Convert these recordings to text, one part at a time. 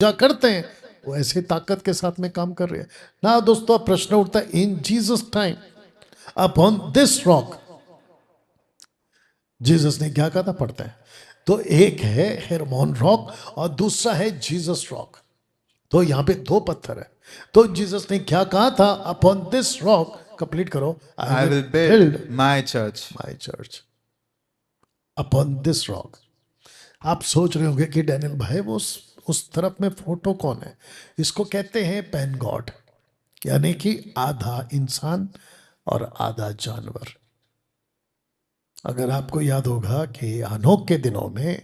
पूजा करते हैं वो ऐसे ताकत के साथ में काम कर रहे हैं ना। दोस्तों, अब प्रश्न उठता है, इन Jesus time upon this rock, Jesus ने क्या कहा था? पढ़ते हैं तो एक है हेरमोन रॉक और दूसरा है जीसस रॉक। तो यहां पे दो पत्थर है। तो जीसस ने क्या कहा था? अपॉन दिस रॉक, कंप्लीट करो, I will build my church. My church upon this rock. आप सोच रहे होंगे कि डैनियल भाई वो उस तरफ में फोटो कौन है? इसको कहते हैं पैन गॉड, यानी कि आधा इंसान और आधा जानवर। अगर आपको याद होगा कि हनोक के दिनों में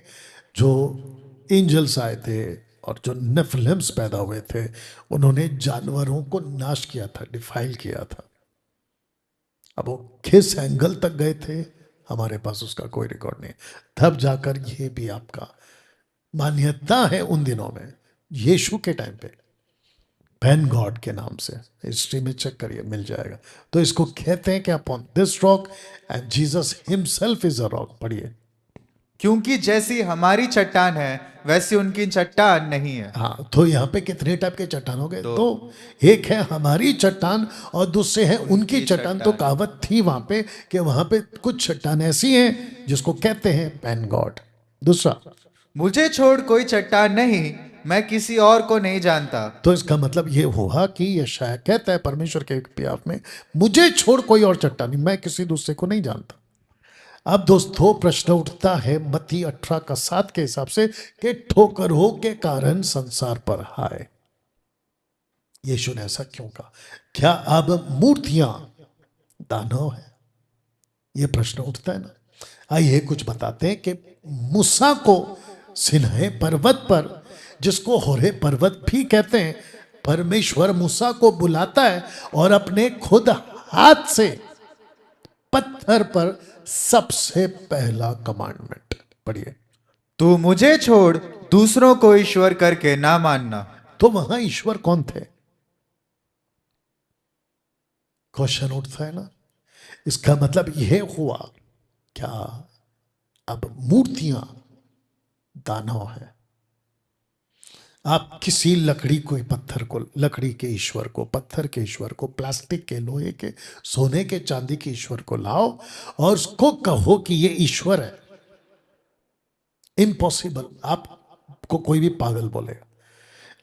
जो एंजल्स आए थे और जो नेफिलिम्स पैदा हुए थे, उन्होंने जानवरों को नाश किया था, डिफाइल किया था। अब वो किस एंगल तक गए थे हमारे पास उसका कोई रिकॉर्ड नहीं। तब जाकर ये भी आपका मान्यता है उन दिनों में, यीशु के टाइम पे पैन गॉड के नाम से, हिस्ट्री में चेक करिए मिल जाएगा। तो इसको कहते हैं कि upon this rock and Jesus himself is a rock. पढ़िए। क्योंकि जैसी हमारी चट्टान है वैसी उनकी चट्टान नहीं है। हाँ, तो यहाँ पे कितने टाइप के चट्टान हो गए? दो। तो एक है हमारी चट्टान और दूसरे है उनकी चट्टान। तो कहावत थी वहां पे कि वहां पे कुछ चट्टान ऐसी हैं जिसको कहते हैं पैन गॉड। दूसरा, मुझे छोड़ कोई चट्टान नहीं, मैं किसी और को नहीं जानता। तो इसका मतलब ये हुआ कि यशायाह कहता है परमेश्वर के प्याफ में, मुझे छोड़ कोई और चट्टान नहीं, मैं किसी दूसरे को नहीं जानता। अब दोस्तों प्रश्न उठता है मत्ती 18:7 के हिसाब से कि ठोकरों के कारण संसार पर हाय। यीशु ने ऐसा क्यों कहा? क्या अब मूर्तियां दानव है? यह प्रश्न उठता है ना। आइए कुछ बताते हैं कि मूसा को सिन्हे पर्वत पर, जिसको होरे पर्वत भी कहते हैं, परमेश्वर मूसा को बुलाता है और अपने खुद हाथ से पत्थर पर सबसे पहला कमांडमेंट पढ़िए। तू मुझे छोड़ दूसरों को ईश्वर करके ना मानना। तो वहां ईश्वर कौन थे? क्वेश्चन उठता है ना। इसका मतलब यह हुआ क्या अब मूर्तियां दानव है? आप किसी लकड़ी को, पत्थर को, लकड़ी के ईश्वर को, पत्थर के ईश्वर को, प्लास्टिक के, लोहे के, सोने के, चांदी के ईश्वर को लाओ और उसको कहो कि ये ईश्वर है। इम्पॉसिबल। आपको कोई भी पागल बोलेगा।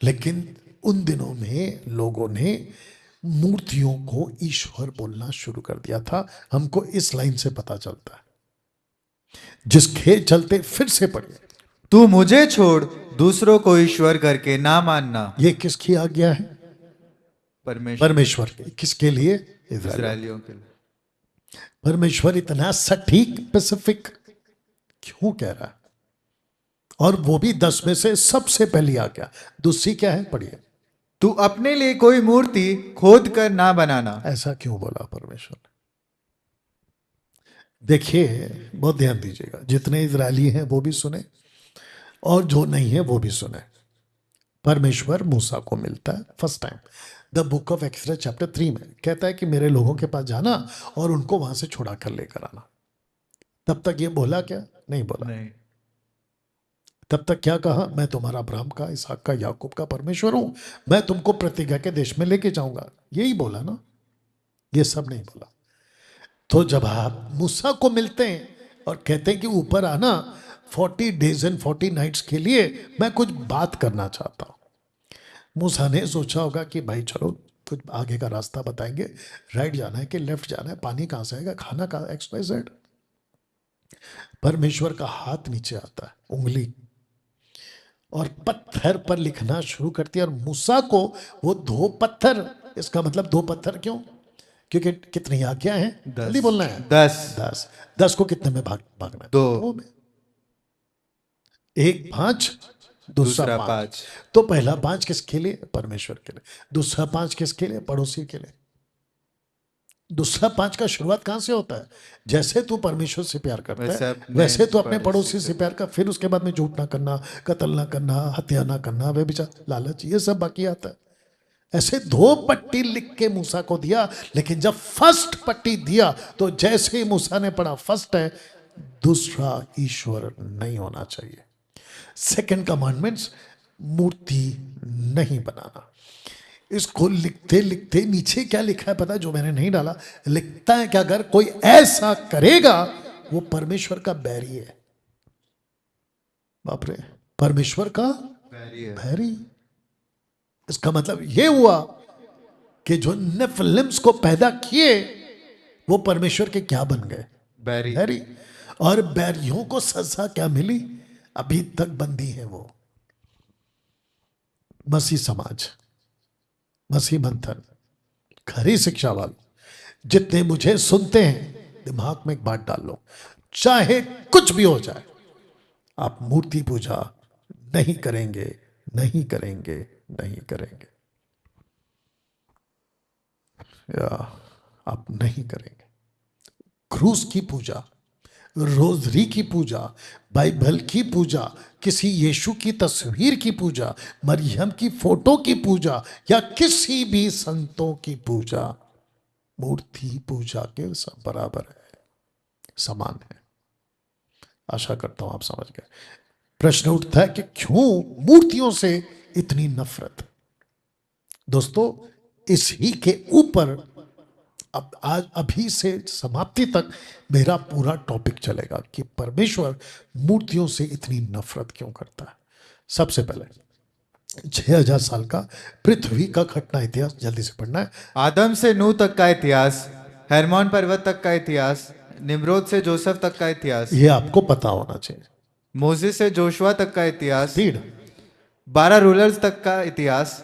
लेकिन उन दिनों में लोगों ने मूर्तियों को ईश्वर बोलना शुरू कर दिया था। हमको इस लाइन से पता चलता है, जिसके चलते फिर से पढ़िए। तू मुझे छोड़ दूसरों को ईश्वर करके ना मानना। ये किसकी आज्ञा है? परमेश्वर की। किसके लिए? इस्राएलियों के लिए। परमेश्वर इतना सटीक, स्पेसिफिक क्यों कह रहा है? और वो भी 10 में से सबसे पहली आज्ञा। दूसरी क्या है? पढ़िए। तू अपने लिए कोई मूर्ति खोद कर ना बनाना। ऐसा क्यों बोला परमेश्वर ने? देखिए, बहुत ध्यान दीजिएगा, जितने इजरायली हैं वो भी सुने और जो नहीं है वो भी सुने। परमेश्वर मूसा को मिलता है first time the book of exodus chapter 3 में, कहता है कि मेरे लोगों के पास जाना और उनको वहां से छुड़ा कर लेकर आना। तब तक ये बोला क्या? नहीं बोला। नहीं। तब तक क्या कहा? मैं तुम्हारा अब्राहम का, इसहाक का, याकूब का परमेश्वर हूं, मैं तुमको प्रतिज्ञा के देश में लेके जाऊंगा। यही बोला ना, ये सब नहीं बोला। तो जब आप मूसा को मिलते हैं और कहते हैं कि ऊपर आना 40 डेज एंड 40 नाइट्स के लिए, मैं कुछ बात करना चाहता हूं। मूसा ने सोचा होगा कि भाई चलो कुछ आगे का रास्ता बताएंगे, राइट जाना है कि लेफ्ट जाना है, पानी कहां से आएगा, खाना कहां, XYZ। परमेश्वर का हाथ नीचे आता है, उंगली, और पत्थर पर लिखना शुरू करती है। और मूसा को वो 2 पत्थर, इसका मतलब 2 पत्थर क्यों? क्योंकि कितनी आज्ञा है? जल्दी बोलना है। 10। 10 को कितने में भागना है? 2 में। एक 5, दूसरा 5। 5। तो पहला 5 किसके लिए? परमेश्वर के लिए। दूसरा 5 किसके लिए? पड़ोसी के लिए। दूसरा 5 का शुरुआत कहां से होता है? जैसे तू परमेश्वर से प्यार करता है वैसे तू अपने पड़ोसी से प्यार कर। फिर उसके बाद में झूठ ना करना, कत्ल ना करना, हत्या ना करना, व्यभिचार, लालच, ये सब बाकी आता है। ऐसे 2 पट्टी लिख के मूसा को दिया। लेकिन जब फर्स्ट पट्टी दिया तो जैसे ही मूसा ने पढ़ा फर्स्ट है, दूसरा ईश्वर नहीं होना चाहिए। सेकंड कमांडमेंट्स मूर्ति नहीं बनाना। इसको लिखते लिखते नीचे क्या लिखा है पता है, जो मैंने नहीं डाला, लिखता है कि अगर कोई ऐसा करेगा वो परमेश्वर का बैरी है। बाप रे, परमेश्वर का बैरी है। बैरी। इसका मतलब ये हुआ कि जो नेफिलिम्स को पैदा किए वो परमेश्वर के क्या बन गए, बैरी। बैरी। और बैरियों को सजा क्या मिली, अभी तक बंदी है वो। मसीह समाज, मसीह मंथन, खरी शिक्षा वाले जितने मुझे सुनते हैं, दिमाग में एक बात डाल लो, चाहे कुछ भी हो जाए, आप मूर्ति पूजा नहीं करेंगे, नहीं करेंगे, नहीं करेंगे, या आप नहीं करेंगे। क्रूस की पूजा, रोजरी की पूजा, बाइबल की पूजा, किसी यीशु की तस्वीर की पूजा, मरियम की फोटो की पूजा, या किसी भी संतों की पूजा मूर्ति पूजा के सब बराबर है, समान है। आशा करता हूं आप समझ गए। प्रश्न उठता है कि क्यों मूर्तियों से इतनी नफरत। दोस्तों, इसी के ऊपर अब आज अभी से समाप्ति तक मेरा पूरा टॉपिक चलेगा कि परमेश्वर मूर्तियों से इतनी नफरत क्यों करता है। सबसे पहले 6000 साल का पृथ्वी का घटना इतिहास जल्दी से पढ़ना है। आदम से नूह तक का इतिहास, हेरमोन पर्वत तक का इतिहास, निम्रोद से जोसेफ तक का इतिहास, ये आपको पता होना चाहिए। मोसेस से जोशुआ तक का इतिहास, स्पीड, 12 रूलर्स तक का इतिहास,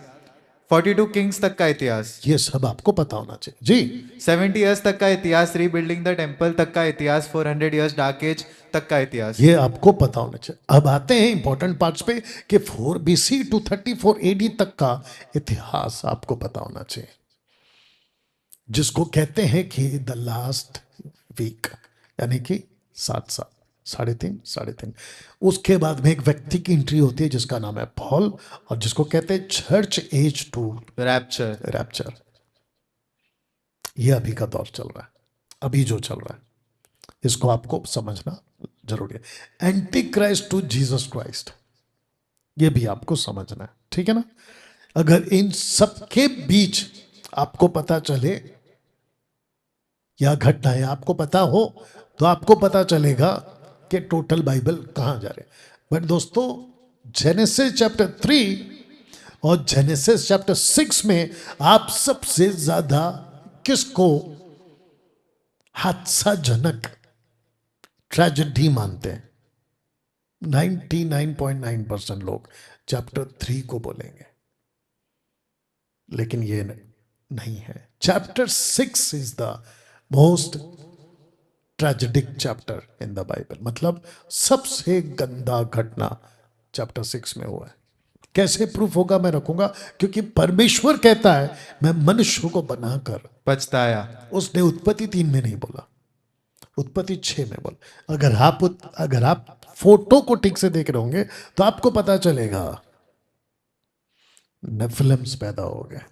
42 किंग्स तक का इतिहास, ये सब आपको पता होना चाहिए जी। 70 इयर्स तक का इतिहास, रीबिल्डिंग द टेम्पल तक का इतिहास, 400 इयर्स डार्क एज तक का इतिहास। ये आपको पता होना चाहिए। अब आते हैं इंपॉर्टेंट पार्ट्स पे कि 4 BC टू 34 AD तक का इतिहास आपको पता होना चाहिए, जिसको कहते हैं कि द लास्ट वीक, यानी कि 7 साल, 3.5 उसके बाद में एक व्यक्ति की एंट्री होती है जिसका नाम है पॉल, और जिसको कहते हैं church age to rapture. Rapture. ये अभी का दौर चल रहा है, अभी जो चल रहा है, इसको आपको समझना जरूरी है। Anti Christ to Jesus Christ, ये भी आपको समझना है, ठीक है ना। अगर इन सबके बीच आपको पता चले या घटनाएं आपको पता हो, तो आपको पता चलेगा कि टोटल बाइबल कहां जा रहे। बट दोस्तों, जेनेसिस चैप्टर 3 और जेनेसिस चैप्टर 6 में आप सबसे ज्यादा किसको हादसाजनक ट्रेजेडी मानते हैं? 99.9% लोग चैप्टर 3 को बोलेंगे, लेकिन ये नहीं है। Chapter 6 is the most tragic chapter in the Bible, मतलब सबसे गंदा घटना चैप्टर 6 में हुआ है। कैसे प्रूफ होगा मैं रखूंगा, क्योंकि परमेश्वर कहता है मैं मनुष्य को बनाकर पछताया। उसने उत्पत्ति 3 में नहीं बोला, उत्पत्ति 6 में बोला। अगर आप फोटो को ठीक से देख रहे होंगे तो आपको पता चलेगा नेफिलिम्स पैदा हो गए,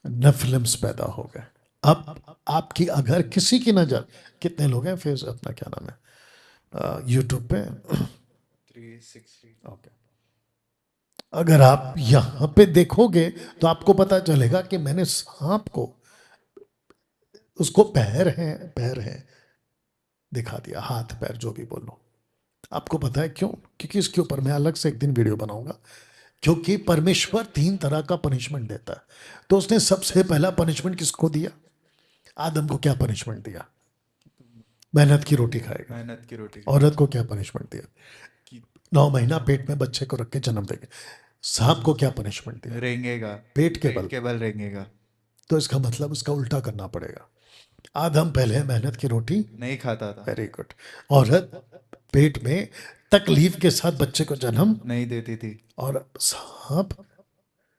नेफिलिम्स पैदा हो गए। अब आपकी अगर किसी की नजर, कितने लोग हैं फेस अपना क्या नाम है यूट्यूब पे 360। ओके, अगर आप यहां पे देखोगे तो आपको पता चलेगा कि मैंने सांप को, उसको पैर हैं दिखा दिया, हाथ पैर जो भी बोलो। आपको पता है क्यों? क्योंकि इसके ऊपर मैं अलग से एक दिन वीडियो बनाऊंगा। क्योंकि परमेश्वर 3 तरह का पनिशमेंट देता है। तो उसने सबसे पहला पनिशमेंट किसको दिया? आदम को क्या पनिशमेंट दिया? मेहनत की रोटी खाएगा। मेहनत की रोटी। औरत को क्या पनिशमेंट दिया? 9 महीना पेट में बच्चे को रख के जन्म देंगे। सांप को क्या पनिशमेंट दिया? रेंगेगा, पेट के पेट के बल रेंगेगा। तो इसका मतलब उसका उल्टा करना पड़ेगा। आदम पहले मेहनत की रोटी नहीं खाता था, वेरी गुड। औरत पेट में तकलीफ के साथ बच्चे को जन्म नहीं देती थी। और सांप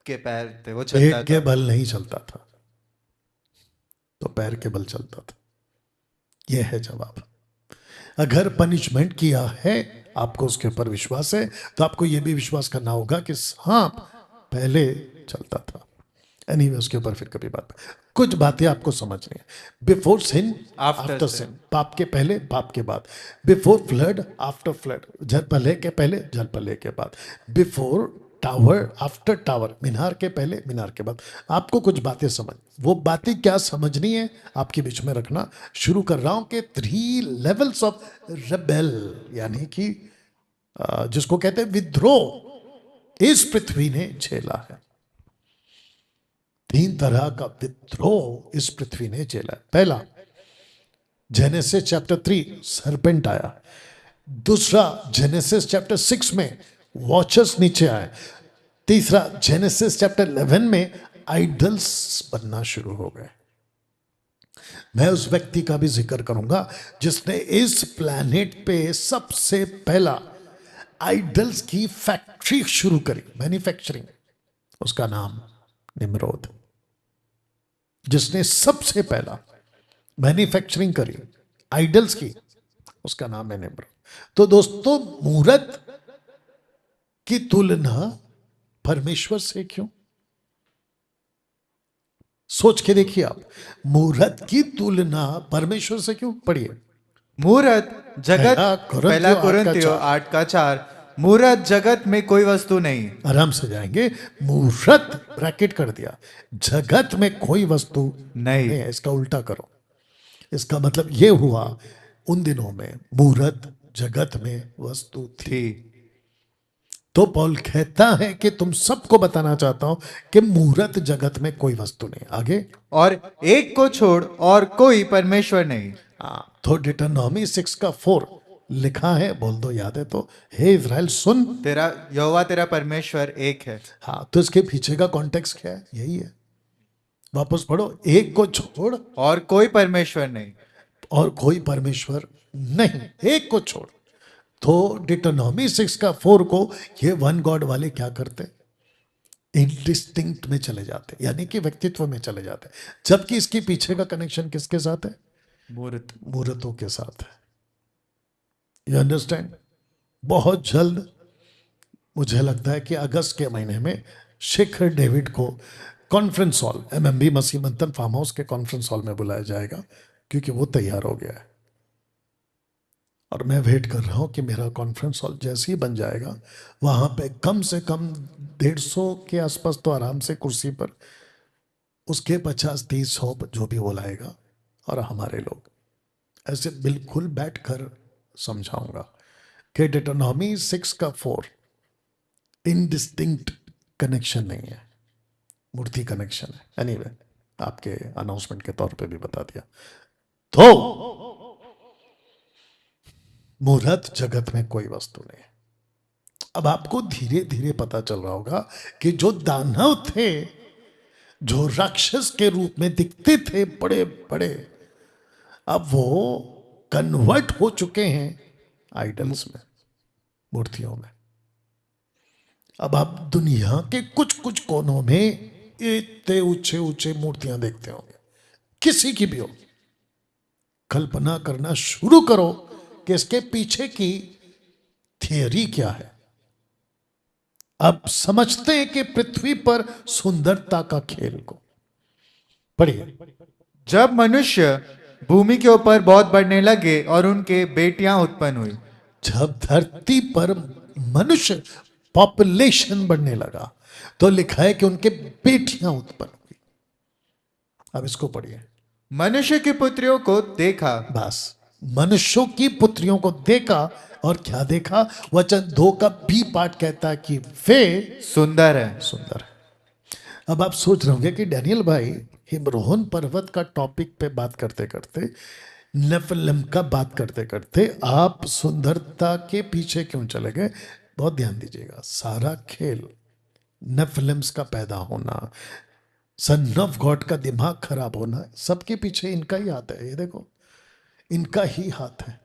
के पैर थे, वो चलता पेट के था। बल नहीं चलता था, तो पैर के बल चलता था। यह है जवाब। अगर पनिशमेंट किया है आपको, उसके ऊपर विश्वास है, तो आपको यह भी विश्वास करना होगा कि सांप पहले चलता था एनीवे उसके ऊपर फिर कभी बात, कुछ बातें आपको समझनी है। बिफोर सिन, After आफ्टर sin. सिन, पाप के पहले, पाप के बाद। बिफोर फ्लड, आफ्टर फ्लड, जल प्रलय के पहले, जल प्रलय के बाद। बिफोर टावर, आफ्टर टावर, मीनार के पहले, मीनार के बाद। आपको कुछ बातें समझ, वो बातें क्या समझनी है आपके बीच में रखना शुरू कर रहा हूं कि 3 लेवल्स ऑफ रेबेल, यानी कि जिसको कहते हैं विद्रोह, इस पृथ्वी ने झेला है। 3 तरह का विद्रोह इस पृथ्वी ने झेला है। पहला, जेनेसिस चैप्टर 3, सरपेंट आया। दूसरा, जेनेसिस चैप्टर 6 में वॉचर्स नीचे आए। तीसरा, जेनेसिस चैप्टर 11 में आइडल्स बनना शुरू हो गए। मैं उस व्यक्ति का भी जिक्र करूंगा जिसने इस प्लैनेट पे सबसे पहला आइडल्स की फैक्ट्री शुरू करी, मैन्युफैक्चरिंग। उसका नाम निम्रोद, जिसने सबसे पहला मैन्युफैक्चरिंग करी आइडल्स की, उसका नाम है निम्रोद। तो दोस्तों, मूर्त की तुलना परमेश्वर से क्यों? सोच के देखिए आप, मूर्त की तुलना परमेश्वर से क्यों? पढ़िए। मूर्त जगत, पहला पहला कुरिन्थियों 8:4, मूर्त जगत में कोई वस्तु नहीं। आराम से जाएंगे। मूर्त ब्रैकेट कर दिया, जगत में कोई वस्तु नहीं। नहीं है। इसका उल्टा करो, इसका मतलब ये हुआ उन दिनों में मूर्त जगत में वस्तु थी। तो पौल कहता है कि तुम सबको बताना चाहता हूं कि मूर्त जगत में कोई वस्तु नहीं। आगे, और एक को छोड़ और कोई परमेश्वर नहीं। तो डिटरनॉमी 6 का 4 लिखा है, बोल दो याद है तो, हे इज़राइल सुन, तेरा यहोवा तेरा परमेश्वर एक है। हाँ, तो इसके पीछे का कॉन्टेक्स्ट क्या है? यही है। वापस पढ़ो, एक को छोड़ और कोई परमेश्वर नहीं। और कोई परमेश्वर नहीं, एक को छोड़। तो डिटरनॉमी 6 का 4 को ये वन गॉड वाले क्या करते? इंडिस्टिंक्ट में चले जाते, यानी कि व्यक्तित्व में चले जाते, जबकि इसके पीछे का कनेक्शन किसके साथ है? मूर्त। मूर्तों के साथ है। You understand? बहुत जल्द मुझे लगता है कि अगस्त के महीने में शिखर डेविड को कॉन्फ्रेंस हॉल, एमएमबी मसीह मंथन फार्म हाउस के कॉन्फ्रेंस हॉल में बुलाया जाएगा, क्योंकि वो तैयार हो गया है। और मैं वेट कर रहा हूं कि मेरा कॉन्फ्रेंस हॉल जैसे ही बन जाएगा, वहां पे कम से कम 150 के आसपास तो आराम से कुर्सी पर, उसके 50-30 जो भी वो लाएगा, और हमारे लोग ऐसे बिल्कुल बैठकर समझाऊंगा कि डिटरनॉमी 6 का 4 इनडिस्टिंक्ट कनेक्शन नहीं है, मूर्ति कनेक्शन है। एनीवे, आपके अनाउंसमेंट के तौर पे भी बता दिया। तो मूर्त जगत में कोई वस्तु नहीं है। अब आपको धीरे धीरे पता चल रहा होगा कि जो दानव थे, जो राक्षस के रूप में दिखते थे बड़े बड़े, अब वो कन्वर्ट हो चुके हैं आइडल्स में, मूर्तियों में। अब आप दुनिया के कुछ कुछ कोनों में इतने ऊंचे ऊंचे मूर्तियां देखते होंगे, किसी की भी हो। कल्पना करना शुरू करो कि इसके पीछे की थियरी क्या है। अब समझते हैं कि पृथ्वी पर सुंदरता का खेल को पढ़िए। जब मनुष्य भूमि के ऊपर बहुत बढ़ने लगे और उनके बेटियां उत्पन्न हुई। जब धरती पर मनुष्य पॉपुलेशन बढ़ने लगा, तो लिखा है कि उनके बेटियां उत्पन्न हुई। अब इसको पढ़िए। मनुष्य की पुत्रियों को देखा। बस, मनुष्यों की पुत्रियों को देखा, और क्या देखा? वचन 2 का बी पार्ट कहता है कि वे सुंदर है। सुंदर है। अब आप सोच रहे होंगे कि डैनियल भाई, हिमरोहन पर्वत का टॉपिक पे बात करते करते, नेफिलिम का बात करते करते आप सुंदरता के पीछे क्यों चले गए? बहुत ध्यान दीजिएगा। सारा खेल नेफिलिम्स का पैदा होना, सन ऑफ गॉड का दिमाग खराब होना, सबके पीछे इनका ही हाथ है। ये देखो, इनका ही हाथ है।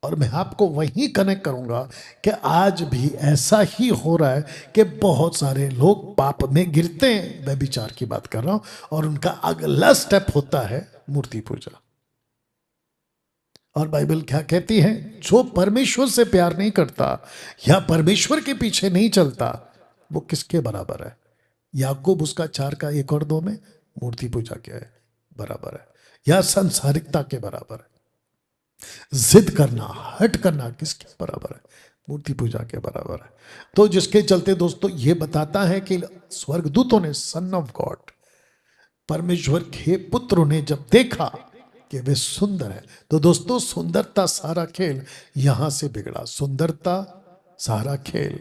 और मैं आपको वहीं कनेक्ट करूंगा कि आज भी ऐसा ही हो रहा है कि बहुत सारे लोग पाप में गिरते हैं, मैं विचार की बात कर रहा हूं, और उनका अगला स्टेप होता है मूर्ति पूजा। और बाइबल क्या कहती है? जो परमेश्वर से प्यार नहीं करता या परमेश्वर के पीछे नहीं चलता, वो किसके बराबर है? याकूब उसका 4 का 1 और 2 में मूर्ति पूजा क्या है, बराबर है, या संसारिकता के बराबर है। जिद करना, हट करना किसके बराबर है, मूर्ति पूजा के बराबर है। तो जिसके चलते दोस्तों ये बताता है कि स्वर्गदूतों ने सन ऑफ गॉड, परमेश्वर के पुत्र ने जब देखा कि वे सुंदर है, तो दोस्तों सुंदरता सारा खेल यहां से बिगड़ा। सुंदरता सारा खेल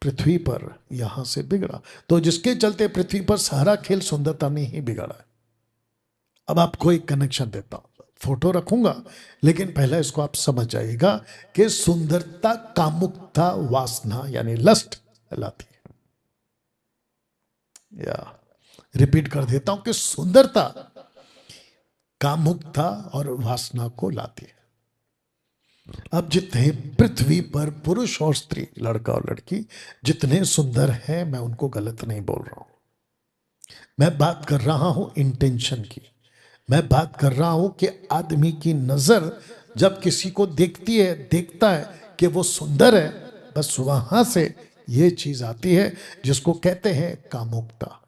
पृथ्वी पर यहां से बिगड़ा। तो जिसके चलते पृथ्वी पर सारा खेल सुंदरता ने ही बिगाड़ा है। अब आपको एक कनेक्शन देता हूं, फोटो रखूंगा, लेकिन पहले इसको आप समझ जाइएगा कि सुंदरता कामुकता वासना यानी लस्ट लाती है। या रिपीट कर देता हूं कि सुंदरता कामुकता और वासना को लाती है। अब जितने पृथ्वी पर पुरुष और स्त्री, लड़का और लड़की जितने सुंदर हैं, मैं उनको गलत नहीं बोल रहा हूं। मैं बात कर रहा हूं इंटेंशन की। मैं बात कर रहा हूं कि आदमी की नजर जब किसी को देखती है, देखता है कि वो सुंदर है, बस वहां से ये चीज आती है जिसको कहते हैं कामुकता।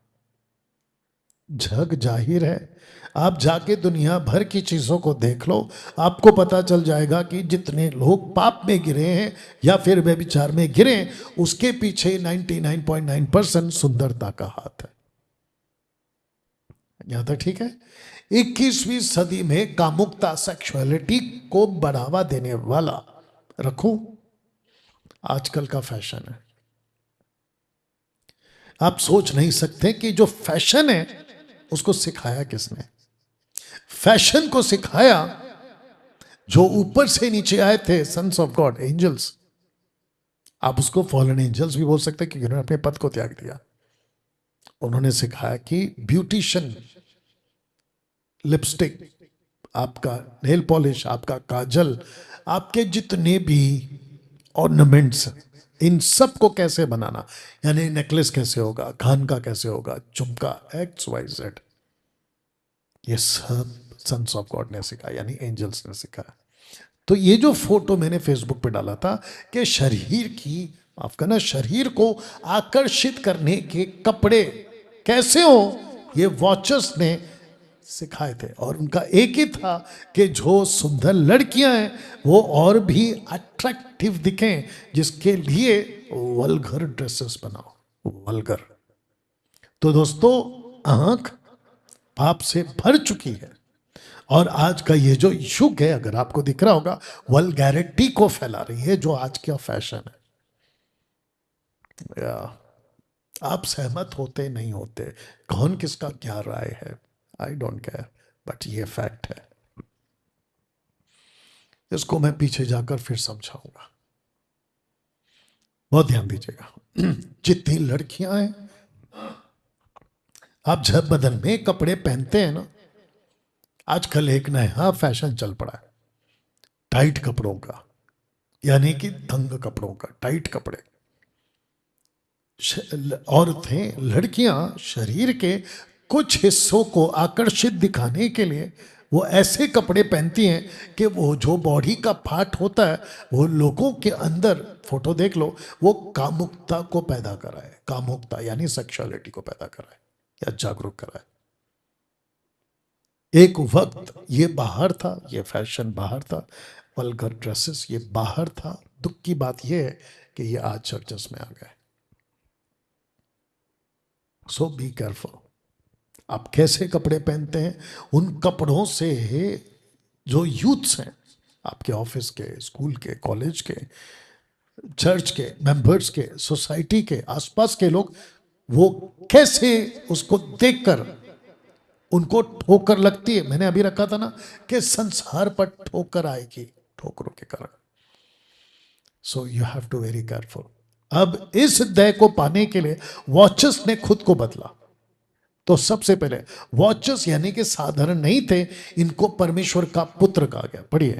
जग जाहिर है, आप जाके दुनिया भर की चीजों को देख लो, आपको पता चल जाएगा कि जितने लोग पाप में गिरे हैं या फिर व्यभिचार में गिरे, उसके पीछे 99.9% सुंदरता का हाथ है। यहां तक ठीक है। 21वीं सदी में कामुकता, सेक्सुअलिटी को बढ़ावा देने वाला, रखो, आजकल का फैशन है। आप सोच नहीं सकते कि जो फैशन है उसको सिखाया किसने। फैशन को सिखाया जो ऊपर से नीचे आए थे, सन्स ऑफ गॉड, एंजल्स। आप उसको फॉलन एंजल्स भी बोल सकते हैं क्योंकि उन्होंने अपने पद को त्याग दिया। उन्होंने सिखाया कि ब्यूटिशियन, लिपस्टिक, आपका नेल पॉलिश, आपका काजल, आपके जितने भी ऑर्नामेंट्स, इन सब को कैसे बनाना, यानी नेकलेस कैसे होगा, कान का कैसे होगा, झुमका, एक्स वाई जेड, ये सब सन्स ऑफ गॉड ने सिखाया, यानी एंजल्स ने सिखाया। तो ये जो फोटो मैंने फेसबुक पे डाला था कि शरीर की, माफ करना, शरीर को आकर्षित करने के कपड़े कैसे हो, ये वॉचर्स ने सिखाए थे। और उनका एक ही था कि जो सुंदर लड़कियां हैं वो और भी अट्रैक्टिव दिखें, जिसके लिए वल्गर ड्रेसेस बनाओ, वल्गर। तो दोस्तों आंख पाप से भर चुकी है, और आज का ये जो युग है, अगर आपको दिख रहा होगा, वल्गैरिटी को फैला रही है, जो आज का फैशन है। या आप सहमत होते नहीं होते, कौन किसका क्या राय है, आई डोंट केयर, बट ये फैक्ट है। इसको मैं पीछे जाकर फिर समझाऊंगा, बहुत ध्यान दीजिएगा। जितनी लड़कियां हैं, आप जब बदन में कपड़े पहनते हैं ना, आजकल एक नया फैशन चल पड़ा है टाइट कपड़ों का, यानी कि तंग कपड़ों का, टाइट कपड़े। औरतें, लड़कियां शरीर के कुछ हिस्सों को आकर्षित दिखाने के लिए वो ऐसे कपड़े पहनती हैं कि वो जो बॉडी का पार्ट होता है, वो लोगों के अंदर, फोटो देख लो, वो कामुकता को पैदा कराए। कामुकता यानी सेक्सुअलिटी को पैदा कराए या जागरूक कराए। एक वक्त ये बाहर था, ये फैशन बाहर था, वल्गर ड्रेसेस ये बाहर था। दुख की बात ये है कि ये आज चर्चेस में आ गए। सो बी केयरफुल, आप कैसे कपड़े पहनते हैं, उन कपड़ों से जो यूथ्स हैं, आपके ऑफिस के, स्कूल के, कॉलेज के, चर्च के मेंबर्स के, सोसाइटी के आसपास के लोग, वो कैसे उसको देखकर उनको ठोकर लगती है। मैंने अभी रखा था ना कि संसार पर ठोकर आएगी, ठोकरों के कारण। So you have to very careful. अब इस दया को पाने के लिए वॉचर्स ने खुद को बदला। तो सबसे पहले वॉचर्स यानी कि साधारण नहीं थे, इनको परमेश्वर का पुत्र कहा गया। पढ़िए,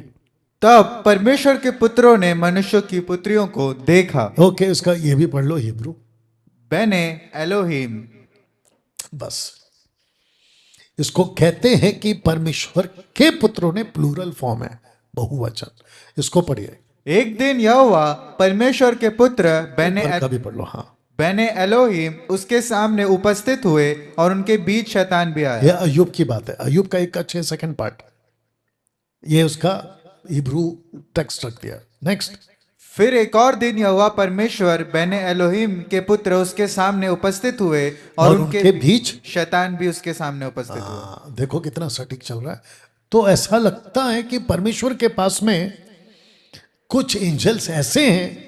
तब परमेश्वर के पुत्रों ने मनुष्यों की पुत्रियों को देखा। ओके, इसका ये भी पढ़ लो, हिब्रू। बेने एलोहिम। बस इसको कहते हैं कि परमेश्वर के पुत्रों ने, प्लूरल फॉर्म है, बहुवचन। इसको पढ़िए। एक दिन यहोवा परमेश्वर के पुत्र बेने का भी पढ़ लो। हाँ, बने एलोहिम उसके सामने उपस्थित हुए और उनके बीच शैतान भी ये आया। अय्यूब की बात है, अय्यूब का 1:6 पार्ट, ये उसका हिब्रू टेक्स्ट रख दिया। नेक्स्ट, फिर एक और दिन यहोवा परमेश्वर बने एलोहिम के पुत्र उसके सामने उपस्थित हुए और और उनके बीच शैतान भी उसके सामने उपस्थित हुआ। देखो कितना सटीक चल रहा है। तो ऐसा लगता है कि परमेश्वर के पास में कुछ एंजल्स ऐसे हैं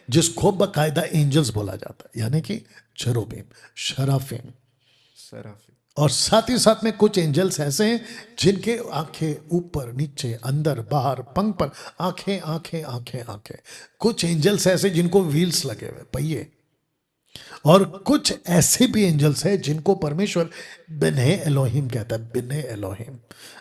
जिसको बकायदा एंजल्स बोला जाता है, यानी कि चेरुबीम, शराफीम, सराफी। और साथ ही साथ में कुछ एंजल्स ऐसे हैं जिनके आंखें ऊपर नीचे अंदर बाहर पंख पर, आंखें आंखें आंखें आंखें। कुछ एंजल्स ऐसे जिनको व्हील्स लगे हुए, पहिए। और कुछ ऐसे भी एंजल्स हैं जिनको परमेश्वर बिने एलोहिम कहता है, बिने एलोहिम।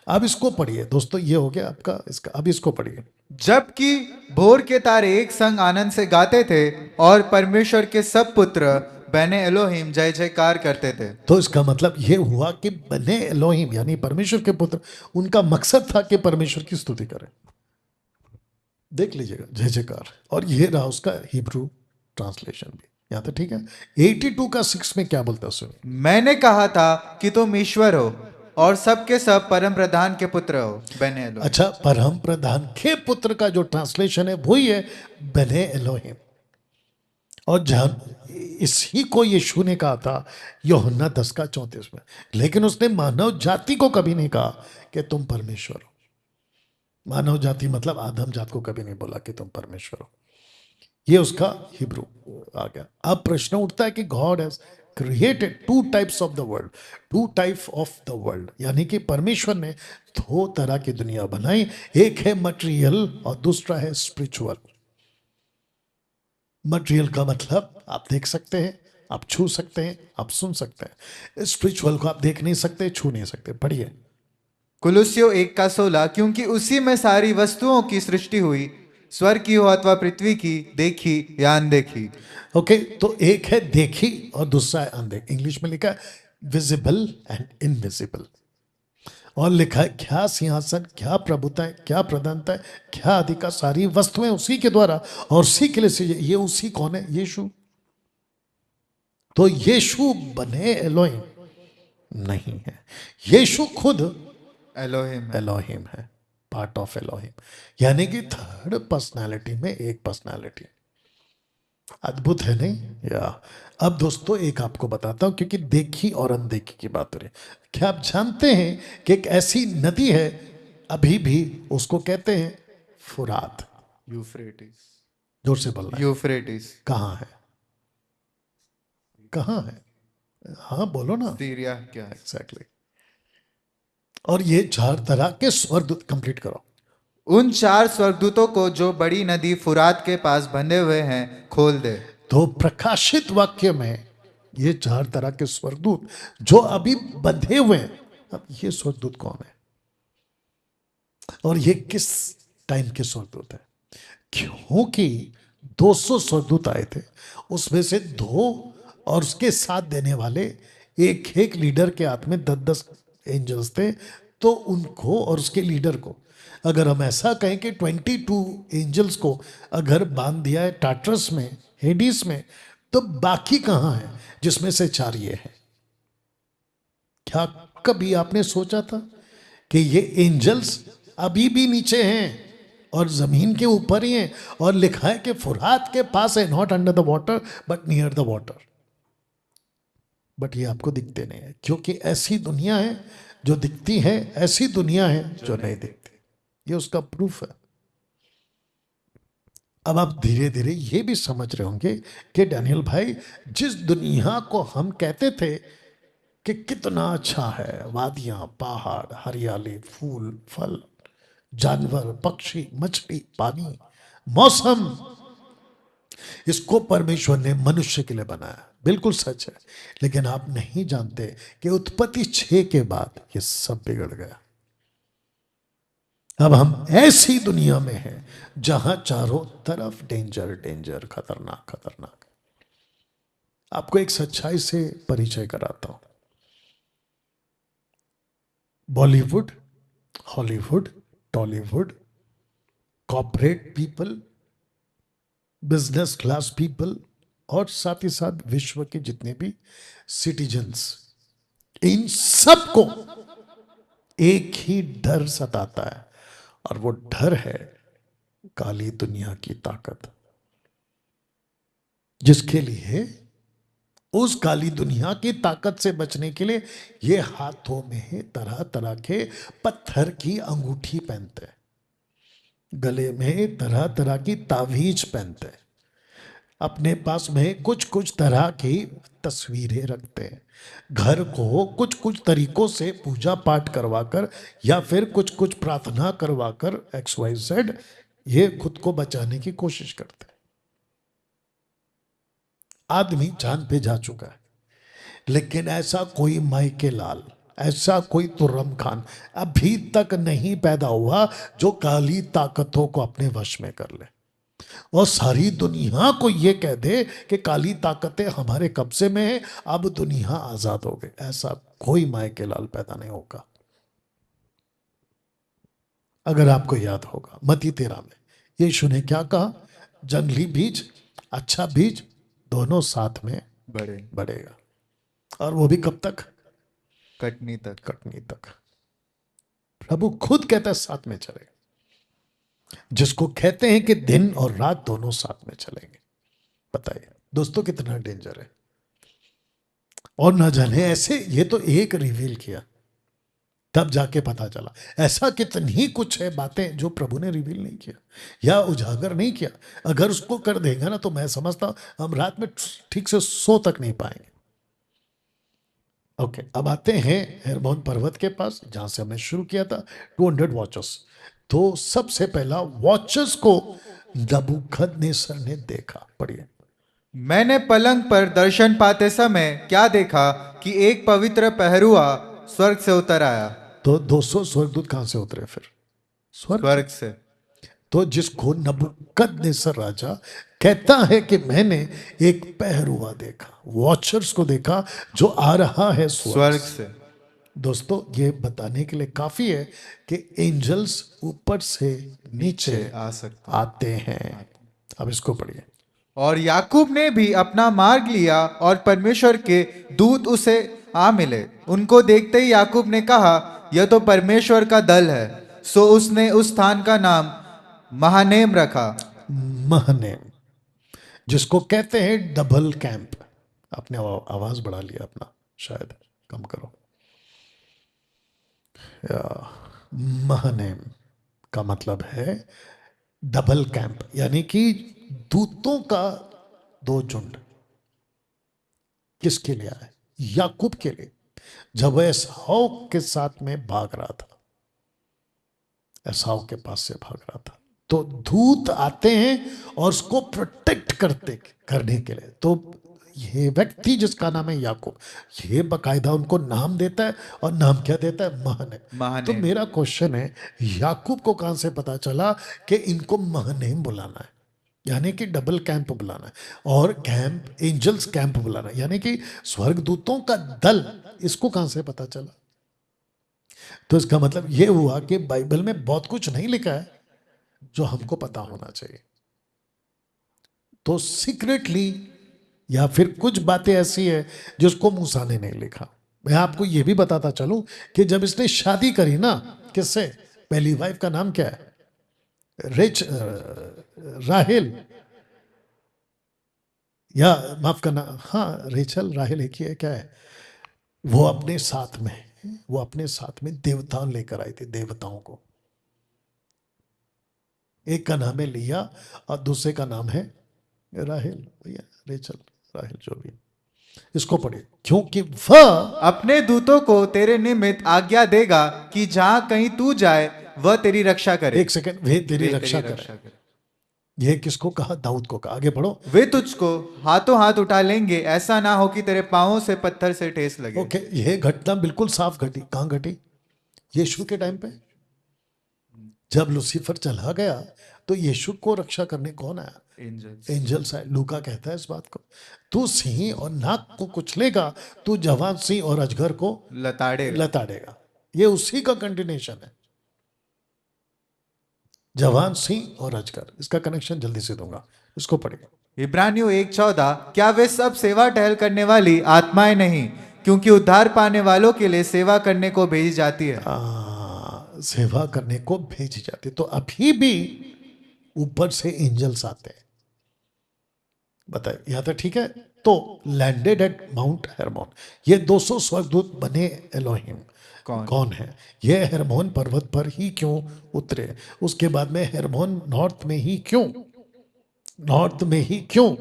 अब इसको पढ़िए दोस्तों, ये हो गया आपका इसका। अब इसको पढ़िए। जबकि भोर के तारे एक संग आनंद से गाते थे और परमेश्वर के सब पुत्र बने एलोहिम जय जयकार करते थे। तो इसका मतलब ये हुआ कि बने एलोहिम यानी परमेश्वर के पुत्र, उनका मकसद था कि परमेश्वर की स्तुति करें। देख लीजिएगा, जय जयकार। और ये रहा उसका हिब्रू ट्रांसलेशन भी, यहाँ तो ठीक है। 82 का 6 में क्या बोलता है सुनिए। मैंने कहा था कि तुम ईश्वर हो और सबके सब परम प्रधान के पुत्र हो बने एलोहिम। अच्छा, परम प्रधान के पुत्र का जो ट्रांसलेशन है वही है बने एलोहिम। और जहां इसी को यीशु ने कहा था यूहन्ना 10:34 में, लेकिन उसने मानव जाति को कभी नहीं कहा कि तुम परमेश्वर हो। मानव जाति मतलब आदम जात को कभी नहीं बोला कि तुम परमेश्वर हो। ये उसका हिब्रू आ गया। अब प्रश्न उठता है कि God has created two types of the world, two type of the world, यानी कि परमेश्वर ने दो तरह की दुनिया बनाई, एक है मटेरियल और दूसरा है स्पिरिचुअल। मटेरियल का मतलब आप देख सकते हैं, आप छू सकते हैं, आप सुन सकते हैं। स्पिरिचुअल को आप देख नहीं सकते, छू नहीं सकते। पढ़िए कुलुस्सियों 1:16, क्योंकि उसी में सारी वस्तुओं की सृष्टि हुई, स्वर्ग की हो अथवा पृथ्वी की, देखी या अनदेखी। ओके, तो एक है देखी और दूसरा है अनदेखी। इंग्लिश में लिखा है विजिबल एंड इनविजिबल, और लिखा है क्या सिंहासन, क्या प्रभुता है, क्या प्रधानता है, क्या अधिकार, सारी वस्तुएं उसी के द्वारा और उसी के लिए से। ये उसी कौन है? यीशु। तो यीशु बने एलोहिम नहीं है, यीशु खुद एलोहिम है। एलोहिम है, पार्ट ऑफ एलोहिम, यानी कि थर्ड पर्सनालिटी में एक पर्सनालिटी। अद्भुत है नहीं या? अब दोस्तों एक आपको बताता हूं, क्योंकि देखी और अनदेखी की बात हो रही है। क्या आप जानते हैं कि एक ऐसी नदी है अभी भी, उसको कहते हैं फुरात। यूफ्रेटिस। जोर से बोलना है। यूफ्रेटिस। कहाँ है? कहाँ है? हाँ बोलो ना। सीरिया क्या है? एग्जैक्टली। और ये 4 तरह के स्वर्गदूत, कंप्लीट करो। उन 4 स्वर्गदूतों को जो बड़ी नदी फुरात के पास बंधे हुए हैं खोल दे। तो प्रकाशित वाक्य में ये 4 तरह के स्वर्गदूत जो अभी बंधे हुए हैं, अब ये स्वर्गदूत कौन है और ये किस टाइम के स्वर्गदूत है? क्योंकि 200 स्वर्गदूत आए थे, उसमें से 2 और उसके साथ देने वाले एक एक लीडर के हाथ में 10-10 एंजल्स थे। तो उनको और उसके लीडर को, अगर हम ऐसा कहें कि 22 एंजल्स को अगर बांध दिया है टाटरस में, हेडिस में, तो बाकी कहाँ है जिसमें से 4 ये हैं? क्या कभी आपने सोचा था कि ये एंजल्स अभी भी नीचे हैं और जमीन के ऊपर ही हैं? और लिखा है कि फुरात के पास है, not under the water but near the water. But ये आपको दिखते नहीं है, क्योंकि ऐसी दुनिया है जो दिखती है, ऐसी दुनिया है जो नहीं दिखती। ये उसका प्रूफ है। अब आप धीरे धीरे ये भी समझ रहे होंगे कि डैनियल भाई, जिस दुनिया को हम कहते थे कि कितना अच्छा है, वादियां, पहाड़, हरियाली, फूल, फल, जानवर, पक्षी, मछली, पानी, मौसम, इसको परमेश्वर ने मनुष्य के लिए बनाया। बिल्कुल सच है। लेकिन आप नहीं जानते कि उत्पत्ति 6 के बाद ये सब बिगड़ गया। अब हम ऐसी दुनिया में हैं जहां चारों तरफ डेंजर डेंजर, खतरनाक खतरनाक। आपको एक सच्चाई से परिचय कराता हूं। Bollywood, Hollywood, Tollywood, corporate people, business class people, और साथ ही साथ विश्व के जितने भी सिटीजन्स, इन सबको एक ही डर सताता है, और वो डर है काली दुनिया की ताकत, जिसके लिए उस काली दुनिया की ताकत से बचने के लिए ये हाथों में तरह तरह के पत्थर की अंगूठी पहनते हैं, गले में तरह तरह की तावीज पहनते हैं, अपने पास में कुछ कुछ तरह की तस्वीरें रखते हैं, घर को कुछ कुछ तरीकों से पूजा पाठ करवाकर या फिर कुछ कुछ प्रार्थना करवाकर XYZ ये खुद को बचाने की कोशिश करते हैं। आदमी चांद पे जा चुका है, लेकिन ऐसा कोई माइके लाल, ऐसा कोई तुर्रम खान अभी तक नहीं पैदा हुआ जो काली ताकतों को अपने वश में कर ले और सारी दुनिया को ये कह दे कि काली ताकतें हमारे कब्जे में है, अब दुनिया आजाद हो गई। ऐसा कोई माइके लाल पैदा नहीं होगा। अगर आपको याद होगा मत्ती 13 में यीशु ने क्या कहा, जंगली बीज अच्छा बीज दोनों साथ में बढ़ेगा, और वो भी कब तक? कटनी तक। कटनी तक। प्रभु खुद कहता है साथ में चलेगा, जिसको कहते हैं कि दिन और रात दोनों साथ में चलेंगे। बताइए दोस्तों कितना डेंजर है। और ना जाने ऐसे, ये तो एक रिवील किया तब जाके पता चला, ऐसा कितनी कुछ है बातें जो प्रभु ने रिवील नहीं किया या उजागर नहीं किया। अगर उसको कर देगा ना तो मैं समझता हूं हम रात में ठीक से सो तक नहीं पाएंगे। ओके, अब आते हैं हेरमोन पर्वत के पास जहां से हमने शुरू किया था, 200 वॉचर्स। तो सबसे पहला वॉचर्स को नबूकदनेस्सर ने देखा। पढ़िए। मैंने पलंग पर दर्शन पाते समय क्या देखा कि एक पवित्र पहरुआ स्वर्ग से उतर आया। तो 200 स्वर्गदूत कहां से उतरे फिर? स्वर्ग से। तो जिसको नबूकदनेस्सर राजा कहता है कि मैंने एक पहरुआ देखा, वॉचर्स को देखा जो आ रहा है स्वर्ग से। दोस्तों ये बताने के लिए काफी है कि एंजल्स ऊपर से नीचे आ सकते आते हैं। अब इसको पढ़िए। और याकूब ने भी अपना मार्ग लिया और परमेश्वर के दूत उसे आ मिले। उनको देखते ही याकूब ने कहा, यह तो परमेश्वर का दल है। सो उसने उस स्थान का नाम महानेम रखा। महनेम, जिसको कहते हैं डबल कैंप। आपने आवाज बढ़ा लिया अपना, शायद कम करो। महनेम का मतलब है डबल कैंप, यानी कि दूतों का दो झुंड। किसके लिए आए? याकूब के लिए, जब वह एसाव के साथ में भाग रहा था, एसाव के पास से भाग रहा था, तो दूत आते हैं और उसको प्रोटेक्ट करने के लिए। तो ये व्यक्ति जिसका नाम है याकूब, ये बकायदा उनको नाम देता है, और नाम क्या देता है? महनेम। तो मेरा क्वेश्चन है, याकूब को कहां से पता चला कि इनको महनेम बुलाना है, यानी कि डबल कैंप बुलाना है, और कैंप एंजल्स कैंप बुलाना है, यानी कि स्वर्गदूतों का दल। इसको कहां से पता चला? तो इसका मतलब यह हुआ कि बाइबल में बहुत कुछ नहीं लिखा है जो हमको पता होना चाहिए। तो सीक्रेटली या फिर कुछ बातें ऐसी है जिसको मूसा ने नहीं लिखा। मैं आपको यह भी बताता चलूं कि जब इसने शादी करी ना, किससे? पहली वाइफ का नाम क्या है? राहेल, या माफ करना, हाँ रेचल, राहेल एक ही है। क्या है वो? अपने साथ में देवताओं लेकर आई थी, देवताओं को। एक का नाम है लिया और दूसरे का नाम है राहेल, भैया रेचल राहेल जो भी। इसको पढ़िए। क्योंकि वह अपने दूतों को तेरे निमित्त आज्ञा देगा कि जहां कहीं तू जाए वह तेरी रक्षा करे। एक सेकंड, वे तेरी रक्षा करे। यह किसको कहा? दाऊद को कहा। आगे पढ़ो। वे तुझको हाथों हाथ उठा लेंगे, ऐसा ना हो कि तेरे पांवों से पत्थर से ठेस लगे। ओके, यह घटना बिल्कुल साफ घटी। कहां घटी? यीशु के टाइम पे, जब लूसीफर चला गया तो यीशु को रक्षा करने कौन आया? एंजल्स आए। लूका कहता है इस बात को, तू सिंह और नाग को कुचलेगा, तू जवान सिंह और अजगर को लताड़ेगा। ये उसी का कंटिन्यूशन है, जवान सिंह और अजगर। इसका कनेक्शन जल्दी से दूंगा, इसको पढ़िए। इब्रानियों 1:14, क्या वे सब सेवा टहल करने वाली आत्माएं नहीं, क्योंकि उद्धार पाने वालों के लिए सेवा करने को भेजी जाती है। सेवा करने को भेजी जाती। तो अभी भी ऊपर से एंजल्स आते हैं। बताए यहां तक ठीक है। तो लैंडेड एट माउंट हेरमोन, ये 200 स्वर्गदूत बने एलोहिम कौन है? ये हेरमोन पर्वत पर ही क्यों उतरे? उसके बाद में हेरमोन नॉर्थ में ही क्यों? नॉर्थ में ही क्यों?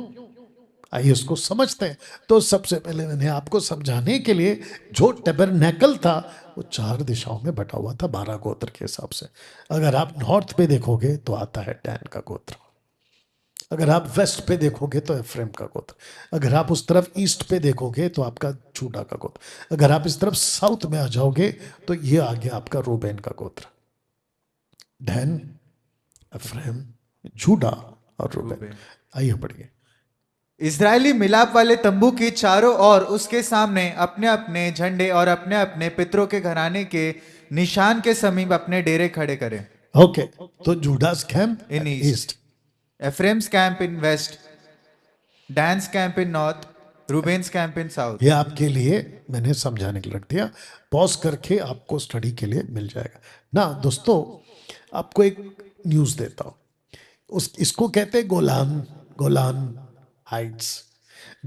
आइए इसको समझते हैं। तो सबसे पहले मैंने आपको समझाने के लिए, जो टेबरनेकल था वो 4 दिशाओं में बटा हुआ था 12 गोत्र के हिसाब से। अगर आप नॉर्थ पे देखोगे तो आता है डैन का गोत्र, अगर आप वेस्ट पे देखोगे तो एफ्रेम का गोत्र, अगर आप उस तरफ ईस्ट पे देखोगे तो आपका जूडा का गोत्र, अगर आप इस तरफ साउथ में आ जाओगे तो ये आ गया आपका रूबेन का गोत्र। डैन, एफ्रेम, जूडा और रूबेन। आइए पढ़िए। इजरायली मिलाप वाले तंबू की चारों ओर उसके सामने अपने अपने झंडे और अपने अपने पितरों के घराने के निशान के समीप अपने डेरे खड़े करें। ओके, तो Judah's camp in east, east, Ephraim's camp in west, Dan's camp in north, Reuben's camp in south. ये आपके लिए मैंने समझाने के लिए रख दिया, पॉज करके आपको स्टडी के लिए मिल जाएगा ना। दोस्तों आपको एक न्यूज़ देता हूँ, इसको कहते हैं गोलान, गोलान हाइट्स,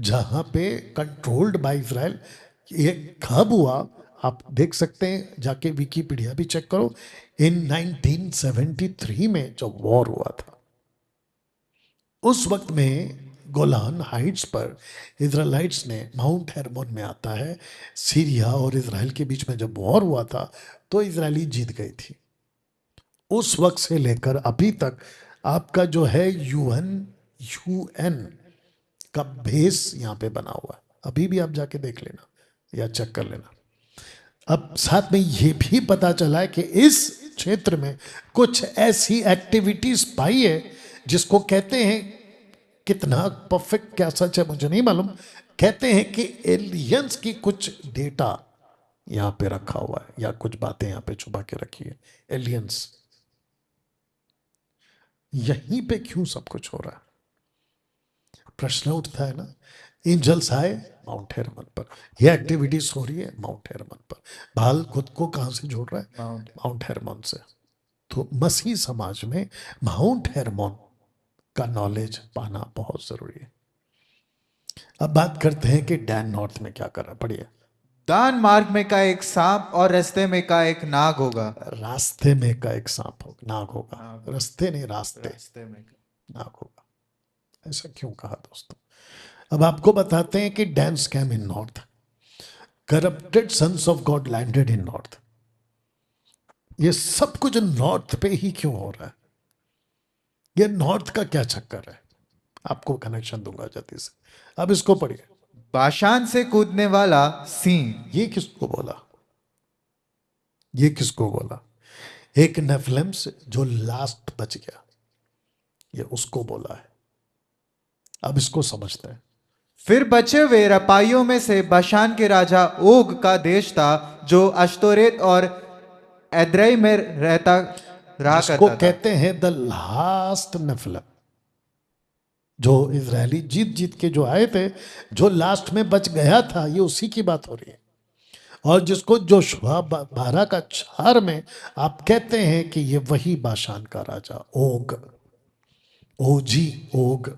जहाँ पे कंट्रोल्ड बाय इजराइल। ये कब हुआ आप देख सकते हैं, जाके विकीपीडिया भी चेक करो। इन 1973 में जब वॉर हुआ था, उस वक्त में गोलान हाइट्स पर इजराइलाइट्स ने, माउंट हेरमोन में आता है, सीरिया और इजराइल के बीच में जब वॉर हुआ था तो इजरायली जीत गई थी। उस वक्त से लेकर अभी तक आपका जो है यूएन का बेस यहाँ पे बना हुआ है। अभी भी आप जाके देख लेना या चेक कर लेना। अब साथ में ये भी पता चला है कि इस क्षेत्र में कुछ ऐसी एक्टिविटीज पाई है जिसको कहते हैं, कितना परफेक्ट क्या सच है मुझे नहीं मालूम, कहते हैं कि एलियंस की कुछ डेटा यहाँ पे रखा हुआ है या कुछ बातें यहाँ पे छुपा के रखी है। एलियंस यहीं पे क्यों सब कुछ हो रहा है? प्रश्न उठता है ना। एंजल्स आए माउंट हेरमन पर, यह एक्टिविटीज हो रही है माउंट हेरमन पर। बाल खुद को कहां से जोड़ रहा है? माउंट हेरमन से। तो मसीह समाज में माउंट हेरमन का नॉलेज पाना बहुत जरूरी है। अब बात करते हैं कि डैन नॉर्थ में क्या कर रहा है। पढ़िए। दान मार्ग में का एक सांप और रास्ते में का एक नाग होगा। रास्ते में का एक सांप होगा, नाग होगा, रास्ते नहीं, रास्ते में नाग होगा। ऐसा क्यों कहा दोस्तों? अब आपको बताते हैं कि Dan scam in north, corrupted sons of God landed in north. ये सब कुछ नॉर्थ पे ही क्यों हो रहा है? ये नॉर्थ का क्या चक्कर है? आपको कनेक्शन दूंगा जल्दी से। अब इसको पढ़िए। बाशान से कूदने वाला सिंह। ये किसको बोला? ये किसको बोला? एक नेफिलिम से जो लास्ट बच गया, ये उसको बोला है। अब इसको समझते हैं। फिर बचे हुए रपाइयों में से बाशान के राजा ओग का देश था, जो अश्तोरेत और एद्रई में रहा जिसको करता था। कहते हैं द लास्ट नेफिलिम, जो इजरायली जीत जीत के जो आए थे, जो लास्ट में बच गया था, ये उसी की बात हो रही है। और जिसको जोशुआ 12:4 में आप कहते हैं कि ये वही बाशान का राजा ओग, ओजी ओग।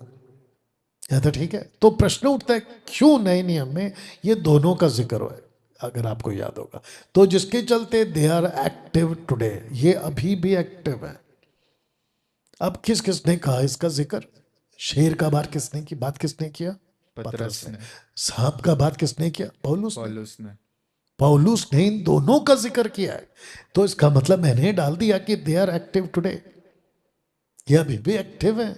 या तो ठीक है। तो प्रश्न उठता है क्यों नए नियम में ये दोनों का जिक्र हो है? अगर आपको याद होगा तो जिसके चलते दे आर एक्टिव टुडे, ये अभी भी एक्टिव है। अब किस किसने कहा इसका जिक्र? शेर का बात किसने किया? पतरस ने। सांप का बात किसने किया? पौलुस ने। पौलुस ने इन दोनों का जिक्र किया है। तो इसका मतलब मैंने डाल दिया कि दे आर एक्टिव टुडे, ये अभी भी एक्टिव है।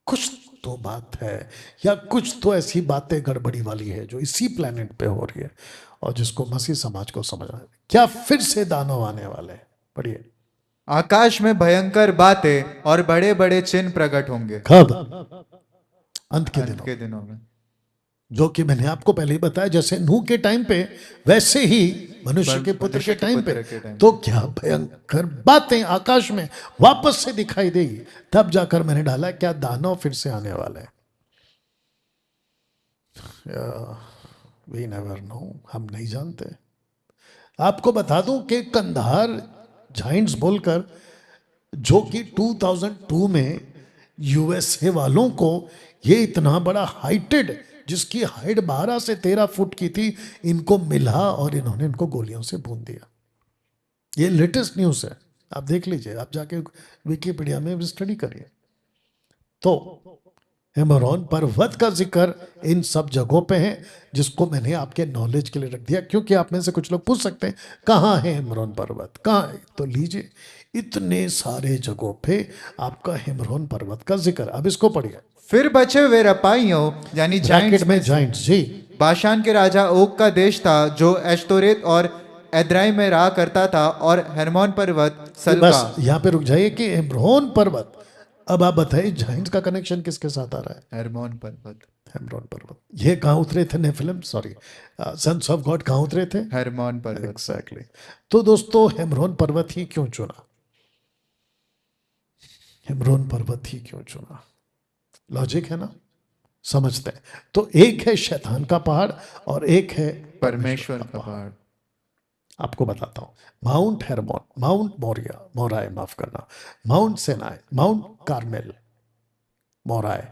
कुछ तो बात है, या कुछ तो ऐसी बातें गड़बड़ी वाली है जो इसी प्लेनेट पे हो रही है और जिसको मसीह समाज को समझना है। क्या फिर से दानव आने वाले हैं? पढ़िए। आकाश में भयंकर बातें और बड़े बड़े चिन्ह प्रकट होंगे। कब? अंत के दिनों में। जो कि मैंने आपको पहले ही बताया, जैसे नूह के टाइम पे वैसे ही मनुष्य के पुत्र के टाइम पे। पुत्र के टाइम तो क्या भयंकर बातें आकाश में वापस से दिखाई देगी। तब जाकर मैंने डाला क्या दानव फिर से आने वाला है। वी नेवर नो, हम नहीं जानते। आपको बता दूं कि कंधार जाइंट्स बोलकर, जो कि 2002 में यूएसए वालों को ये इतना बड़ा हाइटेड, जिसकी हाइट 12 से 13 फुट की थी, इनको मिला और इन्होंने इनको गोलियों से भून दिया। ये लेटेस्ट न्यूज़ है, आप देख लीजिए, आप जाके विकिपीडिया में स्टडी करिए। तो हेमरोन पर्वत का जिक्र इन सब जगहों पे है, जिसको मैंने आपके नॉलेज के लिए रख दिया, क्योंकि आप में से कुछ लोग पूछ सकते हैं कहाँ है हेमरोन पर्वत, कहाँ है। तो लीजिए, इतने सारे जगहों पे आपका हेमरोन पर्वत का जिक्र। अब इसको पढ़िए। फिर बचे हुए रपाइयों यानी ब्रैकेट जाइंट्स में जाइंट्स, जी। बाशान के राजा ओग का देश था, जो एश्तोरेत और एद्राई में रहा करता था, और हरमोन पर्वत सल्का। बस यहाँ पे रुक जाइए कि हेमरोन पर्वत। अब आप बताइए जाइंट्स का कनेक्शन किसके साथ आ रहा है? हरमोन पर्वत, हेमरोन पर्वत। ये कहाँ उतरे थे nephilim, sorry, sons of God कहाँ उतरे थे? हरमोन पर्वत। एग्जैक्टली। तो दोस्तों, हेमरोन पर्वत ही क्यों चुना? हेमरोन पर्वत ही क्यों चुना? लॉजिक है ना, समझते हैं। तो एक है शैतान का पहाड़ और एक है परमेश्वर का पहाड़। आपको बताता हूं। माउंट हेरमोन, माउंट मोरिया, मोराय माफ करना, माउंट सेनाई, माउंट कार्मेल, मोराय,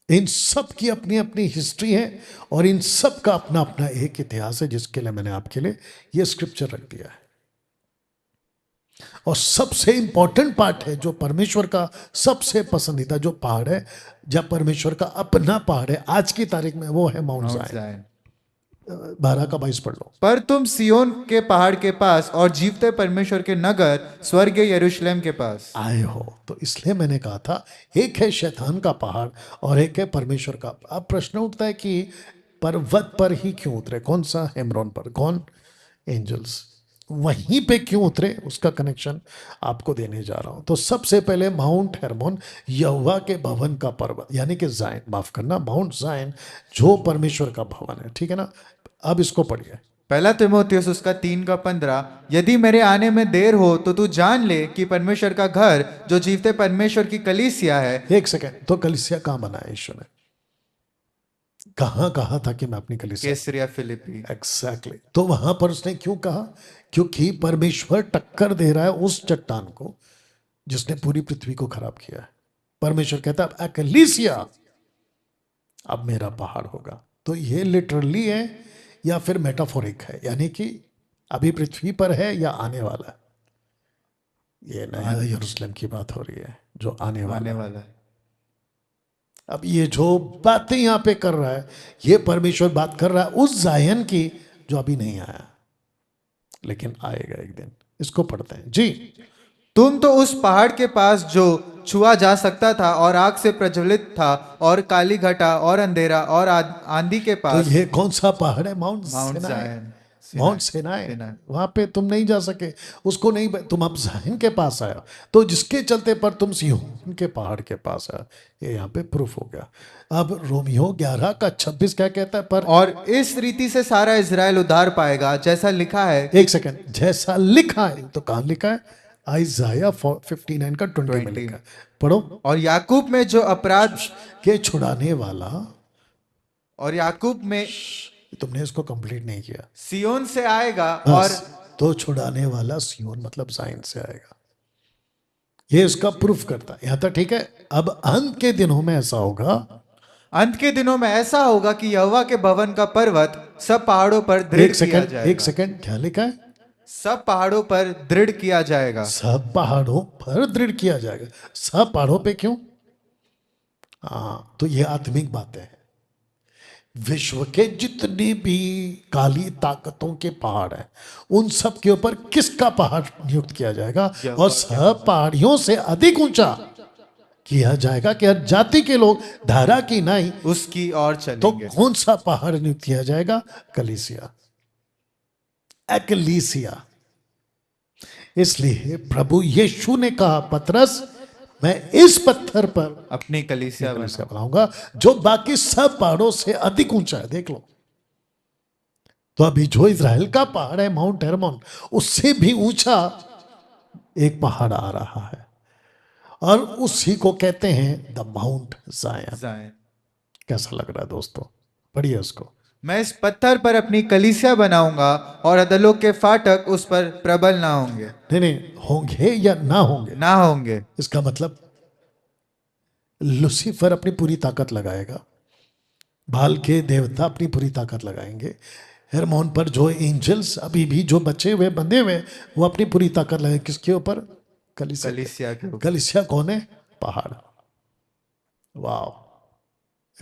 इन सब की अपनी अपनी हिस्ट्री है और इन सब का अपना अपना एक इतिहास है, जिसके लिए मैंने आपके लिए ये स्क्रिप्चर रख दिया है। और सबसे इंपॉर्टेंट पार्ट है, जो परमेश्वर का सबसे पसंदीदा जो पहाड़ है, जब परमेश्वर का अपना पहाड़ है आज की तारीख में, वो है माउंट जायन। 12 का 22 पढ़ लो। पर तुम सियोन के पहाड़ के पास और जीवते परमेश्वर के नगर स्वर्गीय यरूशलेम के पास आए हो। तो इसलिए मैंने कहा था, एक है शैतान का पहाड़ और एक है परमेश्वर का। अब प्रश्न उठता है कि पर्वत पर ही क्यों उतरे? कौन सा? हेमरोन पर। कौन? एंजल्स। वहीं पे क्यों उतरे, उसका कनेक्शन आपको देने जा रहा हूं। तो सबसे पहले माउंट हेरमोन, यहोवा के भवन का पर्वत, यानी कि जायन, माफ करना, माउंट जायन, जो परमेश्वर का भवन है, ठीक है ना। अब इसको पढ़िए। पहला तीमुथियुस उसका 3:15, यदि मेरे आने में देर हो तो तू जान ले कि परमेश्वर का घर जो जीवते परमेश्वर की कलीसिया है। एक सेकेंड, तो कलीसिया कहाँ बनाया यीशु ने? कहाँ कहा था कि मैं अपनी कलीसिया? कैसरिया फिलिपी। एग्जैक्टली। तो वहां पर उसने क्यों कहा? क्योंकि परमेश्वर टक्कर दे रहा है उस चट्टान को जिसने पूरी पृथ्वी को खराब किया है। परमेश्वर कहता है कलीसिया अब मेरा पहाड़ होगा। तो ये लिटरली है या फिर मेटाफोरिक है, यानी कि अभी पृथ्वी पर है या आने वाला है? ये नया यरूशलेम की बात हो रही है जो आने वाला है। अब ये जो बातें यहां पे कर रहा है, ये परमेश्वर बात कर रहा है उस जायन की जो अभी नहीं आया, लेकिन आएगा एक दिन। इसको पढ़ते हैं जी। तुम तो उस पहाड़ के पास जो छुआ जा सकता था और आग से प्रज्वलित था, और काली घटा और अंधेरा और आंधी के पास। तो ये कौन सा पहाड़ है? माउंट जायन। Mount Sinai. वहां पे तुम नहीं जा सके, उसको नहीं, तुम अब जायन के पास आया, तो जिसके चलते पर तुम सिय्योन के पहाड़ के पास आया। ये यहाँ पे प्रूफ हो गया। अब रोमियो 11:26 क्या कहता है? पर और इस रीति से सारा इजराइल उद्धार पाएगा, जैसा लिखा है। एक सेकंड, जैसा लिखा है, तो कहां लिखा है? आइजाया 59 का 20 में लिखा है। पढ़ो। और याकूब में जो अपराध के छुड़ाने वाला, और याकूब में, तुमने इसको कंप्लीट नहीं किया। सियोन से आएगा। और तो छुड़ाने वाला सियोन मतलब जायन से आएगा। ये इसका प्रूफ करता है। यहां तक ठीक है। अब अंत के दिनों में ऐसा होगा, अंत के दिनों में ऐसा होगा कि यहोवा के भवन का पर्वत सब पहाड़ों पर दृढ़ किया जाएगा। एक सेकंड, क्या लिखा है? सब पहाड़ों पर दृढ़ किया जाएगा। सब पहाड़ों पर दृढ़ किया जाएगा। सब पहाड़ों पे क्यों? हाँ, तो ये आत्मिक बातें हैं। विश्व के जितने भी काली ताकतों के पहाड़ हैं, उन सब के ऊपर किसका पहाड़ नियुक्त किया जाएगा? और सब पहाड़ियों से अधिक ऊंचा किया जाएगा कि हर जाति के लोग धारा की नाई उसकी ओर तो चलेंगे। कौन सा पहाड़ नियुक्त किया जाएगा? कलीसिया, एकलीसिया। इसलिए प्रभु यीशु ने कहा, पतरस मैं इस पत्थर पर अपनी कलीसिया कलीसिया बनाऊं। बनाऊंगा जो बाकी सब पहाड़ों से अधिक ऊंचा है। देख लो, तो अभी जो इज़राइल का पहाड़ है माउंट हेरमोन, उससे भी ऊंचा एक पहाड़ आ रहा है और उसी को कहते हैं द माउंट जायन। जायन। कैसा लग रहा है दोस्तों? पढ़िए उसको। मैं इस पत्थर पर अपनी कलीसिया बनाऊंगा और अधोलोक के फाटक उस पर प्रबल ना होंगे। नहीं नहीं, होंगे या ना होंगे, ना होंगे। इसका मतलब लूसीफर अपनी पूरी ताकत लगाएगा, बाल के देवता अपनी पूरी ताकत लगाएंगे, हेरमोन पर जो एंजल्स अभी भी जो बचे हुए बंधे हुए वो अपनी पूरी ताकत लगाएंगे। किसके ऊपर? कलीसिया के। कलीसिया के ऊपर। कलीसिया कौन है? पहाड़। वाह,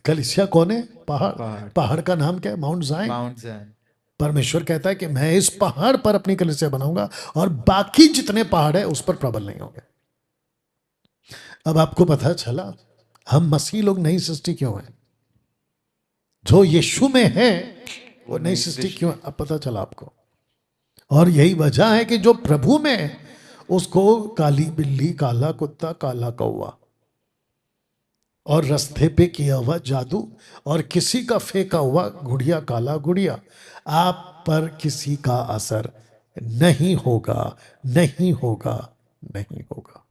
कलीसिया कौन है? पहाड़। पहाड़। पहाड़ का नाम क्या है? माउंट जायन। माउंट जायन। परमेश्वर कहता है कि मैं इस पहाड़ पर अपनी कलीसिया बनाऊंगा और बाकी जितने पहाड़ है उस पर प्रबल नहीं होंगे। अब आपको पता चला हम मसीह लोग नई सृष्टि क्यों है? जो यीशु में है वो नई सृष्टि क्यों है? अब पता चला आपको। और यही वजह है कि जो प्रभु में है उसको काली बिल्ली, काला कुत्ता, काला कौवा और रास्ते पे किया हुआ जादू और किसी का फेंका हुआ गुड़िया, काला गुड़िया, आप पर किसी का असर नहीं होगा, नहीं होगा, नहीं होगा।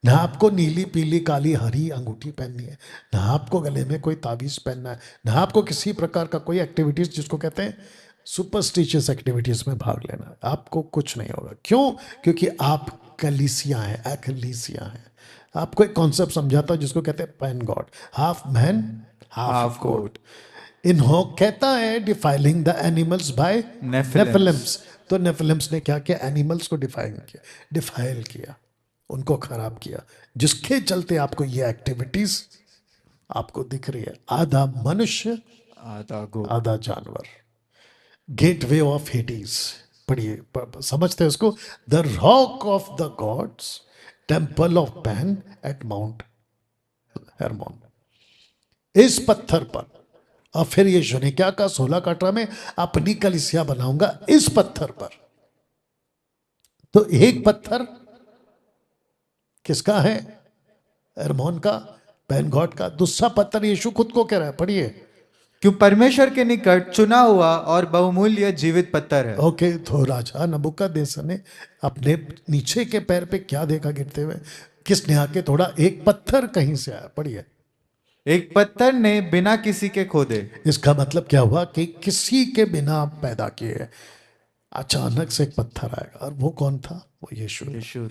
ना आपको नीली, पीली, काली, हरी अंगूठी पहननी है, ना आपको गले में कोई ताबीज पहनना है, ना आपको किसी प्रकार का कोई एक्टिविटीज जिसको कहते हैं सुपरस्टिशियस एक्टिविटीज में भाग लेना है। आपको कुछ नहीं होगा। क्यों? क्योंकि आप कलीसिया हैं, एक्लीसिया हैं। आपको एक कॉन्सेप्ट समझाता हूं जिसको कहते हैं Pan god, half man half half god. Goat. इन्हों कहता है defiling the animals by Nephilims. तो नेफिलिम्स ने क्या किया? एनिमल्स को डिफाइन किया, डिफाइल किया, उनको खराब किया, जिसके चलते आपको ये एक्टिविटीज आपको दिख रही है। आधा मनुष्य, आधा गोट। आधा जानवर। Gateway of Hades. पढ़िए, समझते हैं उसको। The rock of the gods, temple of Pan at Mount Hermon. इस पत्थर पर, और फिर यीशु ने क्या कहा 16:18 में? अपनी कलीसिया बनाऊंगा इस पत्थर पर। तो एक पत्थर किसका है? हेरमोन का, पैन गॉड का। दूसरा पत्थर यीशु खुद को कह रहा है, पढ़िए। क्यों परमेश्वर के निकट चुना हुआ और बहुमूल्य जीवित पत्थर है। ओके, तो राजा नबूकदनेस्सर ने अपने नीचे के पैर पे क्या देखा गिरते हुए? किसने आके थोड़ा एक पत्थर कहीं से आया, पढ़िए। एक पत्थर ने बिना किसी के खोदे। इसका मतलब क्या हुआ कि किसी के बिना पैदा किए अचानक से एक पत्थर आएगा। और वो कौन था? वो यीशु। यीशु।